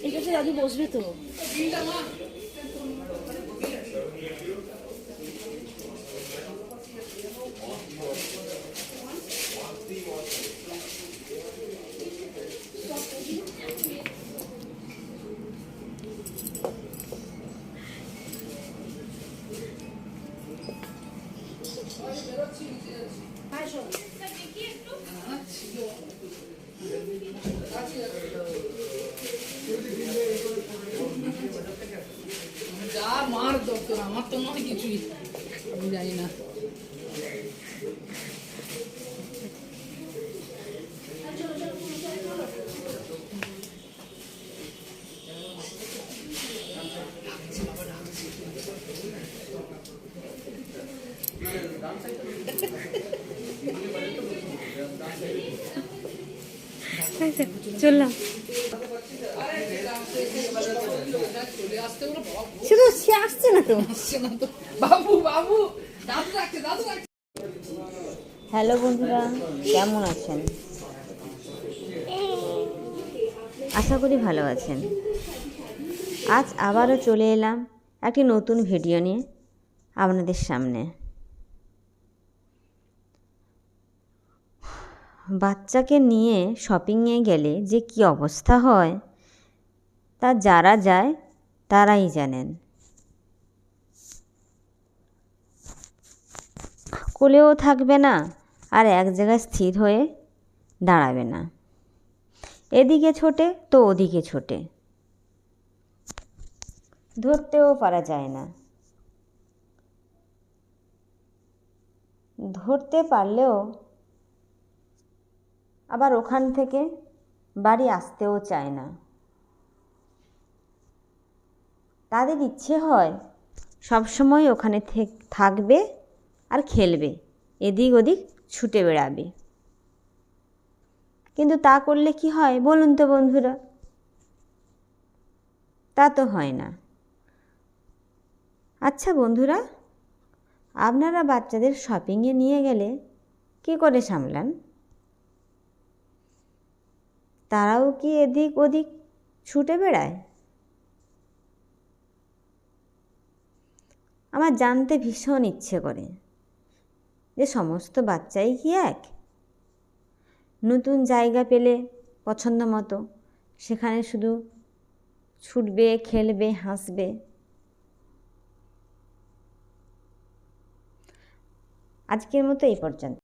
এটাতে দাদু বসবে তো। যা মার দরকার আমার তো নয় কিছুই, আমি জানি না। চললাম শুধু সে আসছে না তো। বাবু বাবু দাদু রাখছে, দাদু রাখছে। হ্যালো বন্ধুরা, কেমন আছেন? আশা করি ভালো আছেন। আজ আবারও চলে এলাম একটি নতুন ভিডিও নিয়ে আপনাদের সামনে। বাচ্চাকে নিয়ে শপিংয়ে গেলে যে কি অবস্থা হয় তা যারা যায় তারাই জানেন। কোলেও থাকবে না, আর এক জায়গায় স্থির হয়ে দাঁড়াবে না। এদিকে ছোটে তো ওদিকে ছোটে, ধরতেও পারা যায় না। ধরতে পারলেও আবার ওখান থেকে বাড়ি আসতেও চায় না। তাদের ইচ্ছে হয় সবসময় ওখানে থাকবে আর খেলবে, এদিক ওদিক ছুটে বেড়াবে। কিন্তু তা করলে কি হয় বলুন তো বন্ধুরা? তা তো হয় না। আচ্ছা বন্ধুরা, আপনারা বাচ্চাদের শপিংয়ে নিয়ে গেলে কী করে সামলান? তারাও কি এদিক ওদিক ছুটে বেড়ায়? আমার জানতে ভীষণ ইচ্ছে করে যে সমস্ত বাচ্চাই কি এক? নতুন জায়গা পেলে পছন্দ মতো সেখানে শুধু ছুটবে, খেলবে, হাসবে। আজকের মতো এই পর্যন্ত।